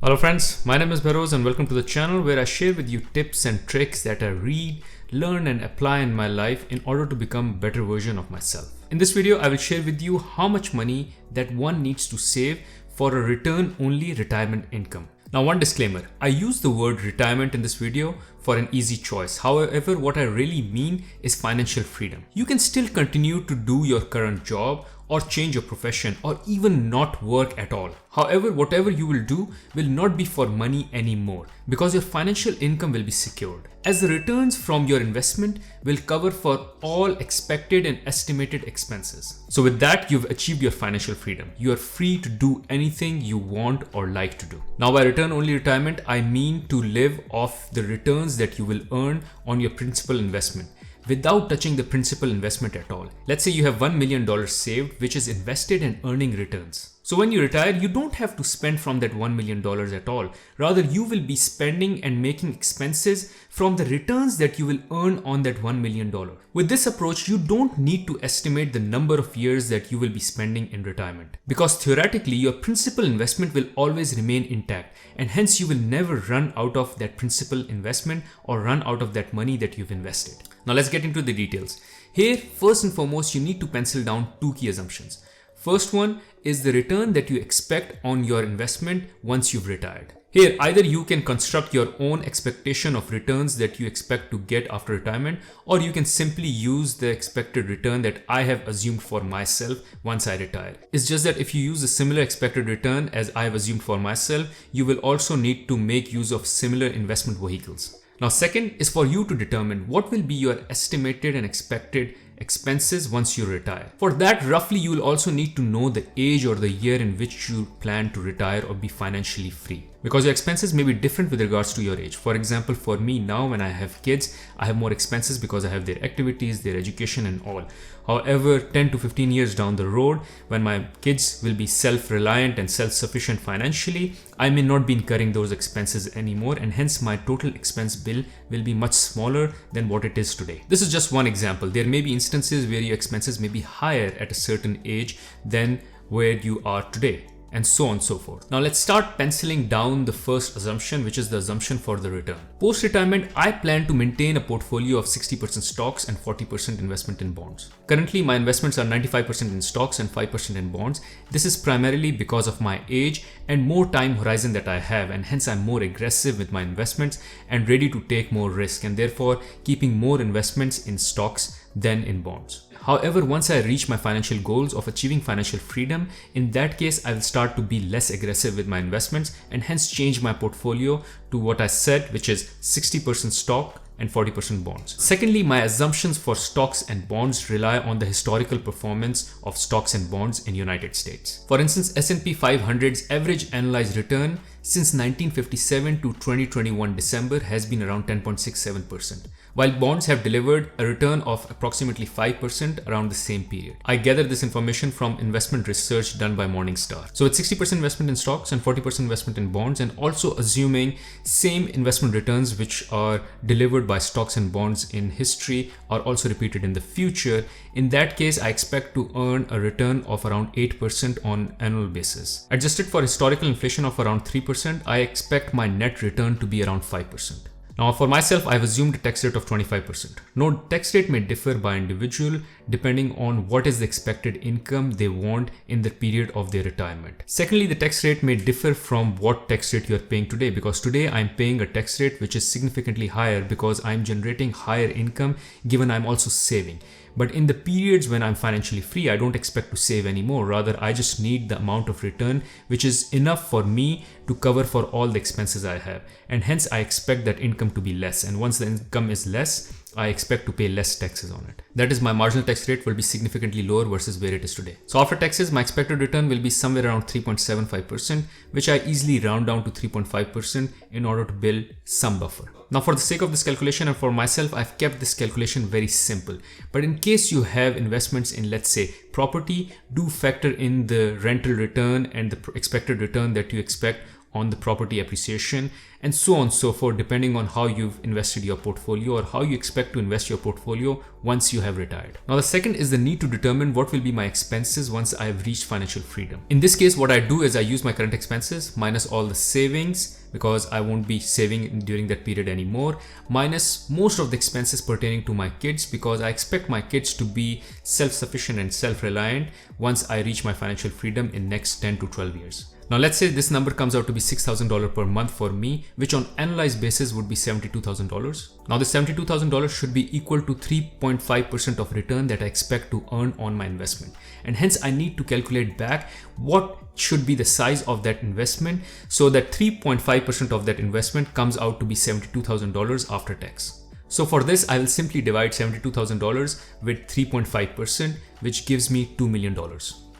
Hello friends, my name is Beroz and welcome to the channel where I share with you tips and tricks that I read, learn and apply in my life in order to become a better version of myself. In this video, I will share with you how much money that one needs to save for a return-only retirement income. Now, one disclaimer, I use the word retirement in this video for an easy choice. However, what I really mean is financial freedom. You can still continue to do your current job or change your profession or even not work at all. However, whatever you will do will not be for money anymore because your financial income will be secured, as the returns from your investment will cover for all expected and estimated expenses. So with that, you've achieved your financial freedom. You are free to do anything you want or like to do. Now, by return-only retirement, I mean to live off the returns that you will earn on your principal investment without touching the principal investment at all. Let's say you have $1 million saved, which is invested and earning returns. So when you retire, you don't have to spend from that $1 million at all. Rather, you will be spending and making expenses from the returns that you will earn on that $1 million. With this approach, you don't need to estimate the number of years that you will be spending in retirement, because theoretically, your principal investment will always remain intact, and hence you will never run out of that principal investment or run out of that money that you've invested. Now let's get into the details. Here, first and foremost, you need to pencil down two key assumptions. First one is the return that you expect on your investment once you've retired. Here, either you can construct your own expectation of returns that you expect to get after retirement, or you can simply use the expected return that I have assumed for myself once I retire. It's just that if you use a similar expected return as I have assumed for myself, you will also need to make use of similar investment vehicles. Now, second is for you to determine what will be your estimated and expected expenses once you retire. For that, roughly, you will also need to know the age or the year in which you plan to retire or be financially free, because your expenses may be different with regards to your age. For example, for me now, when I have kids, I have more expenses because I have their activities, their education and all. However, 10 to 15 years down the road, when my kids will be self-reliant and self-sufficient financially, I may not be incurring those expenses anymore, and hence my total expense bill will be much smaller than what it is today. This is just one example. There may be instances where your expenses may be higher at a certain age than where you are today, and so on and so forth. Now let's start penciling down the first assumption, which is the assumption for the return. Post-retirement, I plan to maintain a portfolio of 60% stocks and 40% investment in bonds. Currently, my investments are 95% in stocks and 5% in bonds. This is primarily because of my age and more time horizon that I have, and hence I'm more aggressive with my investments and ready to take more risk, and therefore keeping more investments in stocks than in bonds. However, once I reach my financial goals of achieving financial freedom, in that case, I will start to be less aggressive with my investments and hence change my portfolio to what I said, which is 60% stock and 40% bonds. Secondly, my assumptions for stocks and bonds rely on the historical performance of stocks and bonds in United States. For instance, S&P 500's average annualized return since 1957 to 2021 December has been around 10.67%, while bonds have delivered a return of approximately 5% around the same period. I gathered this information from investment research done by Morningstar. So it's 60% investment in stocks and 40% investment in bonds, and also assuming same investment returns which are delivered by stocks and bonds in history are also repeated in the future. In that case, I expect to earn a return of around 8% on annual basis. Adjusted for historical inflation of around 3%, I expect my net return to be around 5%. Now, for myself, I've assumed a tax rate of 25%. Note, tax rate may differ by individual depending on what is the expected income they want in the period of their retirement. Secondly, the tax rate may differ from what tax rate you are paying today, because today I'm paying a tax rate which is significantly higher because I'm generating higher income given I'm also saving. But in the periods when I'm financially free, I don't expect to save anymore. Rather, I just need the amount of return which is enough for me to cover for all the expenses I have. And hence, I expect that income to be less. And once the income is less, I expect to pay less taxes on it. That is, my marginal tax rate will be significantly lower versus where it is today. So after taxes, my expected return will be somewhere around 3.75%, which I easily round down to 3.5% in order to build some buffer. Now, for the sake of this calculation and for myself, I've kept this calculation very simple. But in case you have investments in, let's say, property, do factor in the rental return and the expected return that you expect on the property appreciation, and so on and so forth, depending on how you've invested your portfolio or how you expect to invest your portfolio once you have retired. Now, the second is the need to determine what will be my expenses once I have reached financial freedom. In this case, what I do is I use my current expenses minus all the savings, because I won't be saving during that period anymore, minus most of the expenses pertaining to my kids, because I expect my kids to be self-sufficient and self-reliant once I reach my financial freedom in next 10 to 12 years. Now let's say this number comes out to be $6,000 per month for me, which on annualized basis would be $72,000. Now the $72,000 should be equal to 3.5% of return that I expect to earn on my investment. And hence I need to calculate back what should be the size of that investment, so that 3.5% of that investment comes out to be $72,000 after tax. So for this, I will simply divide $72,000 with 3.5%, which gives me $2 million.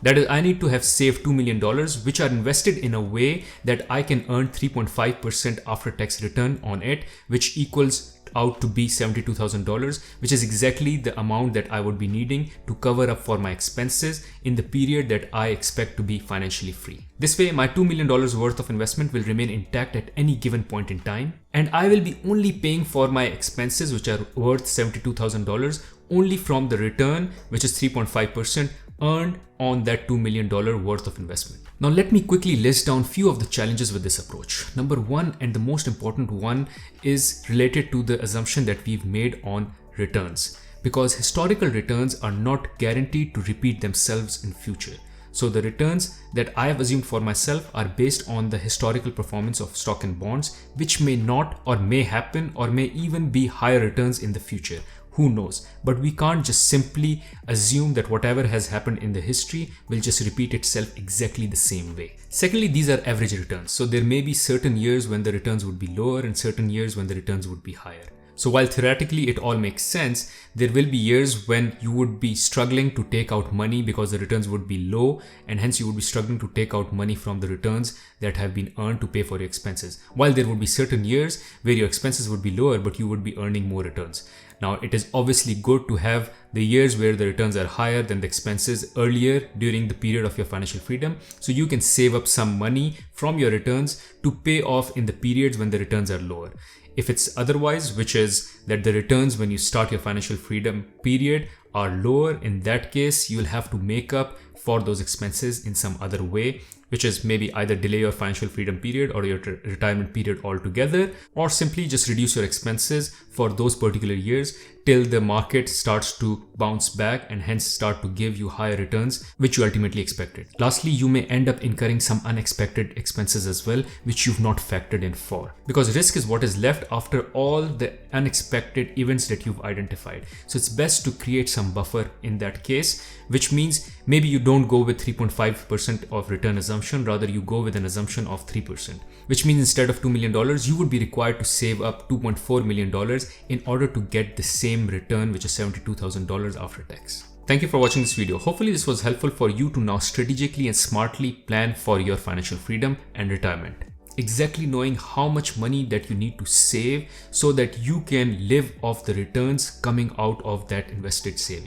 That is, I need to have saved $2 million, which are invested in a way that I can earn 3.5% after tax return on it, which equals out to be $72,000, which is exactly the amount that I would be needing to cover up for my expenses in the period that I expect to be financially free. This way, my $2 million worth of investment will remain intact at any given point in time, and I will be only paying for my expenses, which are worth $72,000, only from the return, which is 3.5%, earned on that $2 million worth of investment. Now let me quickly list down few of the challenges with this approach. Number one, and the most important one, is related to the assumption that we've made on returns, because historical returns are not guaranteed to repeat themselves in future. So the returns that I have assumed for myself are based on the historical performance of stock and bonds, which may not or may happen or may even be higher returns in the future. Who knows? But we can't just simply assume that whatever has happened in the history will just repeat itself exactly the same way. Secondly, these are average returns. So there may be certain years when the returns would be lower and certain years when the returns would be higher. So while theoretically it all makes sense, there will be years when you would be struggling to take out money because the returns would be low, and hence you would be struggling to take out money from the returns that have been earned to pay for your expenses. While there would be certain years where your expenses would be lower, but you would be earning more returns. Now, it is obviously good to have the years where the returns are higher than the expenses earlier during the period of your financial freedom, so you can save up some money from your returns to pay off in the periods when the returns are lower. If it's otherwise, which is that the returns when you start your financial freedom period are lower, in that case, you'll have to make up for those expenses in some other way, which is maybe either delay your financial freedom period or your retirement period altogether, or simply just reduce your expenses for those particular years till the market starts to bounce back and hence start to give you higher returns, which you ultimately expected. Lastly, you may end up incurring some unexpected expenses as well, which you've not factored in for, because risk is what is left after all the unexpected events that you've identified. So it's best to create some buffer in that case, which means maybe you don't go with 3.5% of return assumption, rather you go with an assumption of 3%, which means instead of $2 million, you would be required to save up $2.4 million in order to get the same return, which is $72,000 after tax. Thank you for watching this video. Hopefully this was helpful for you to now strategically and smartly plan for your financial freedom and retirement. Exactly knowing how much money that you need to save so that you can live off the returns coming out of that invested saving.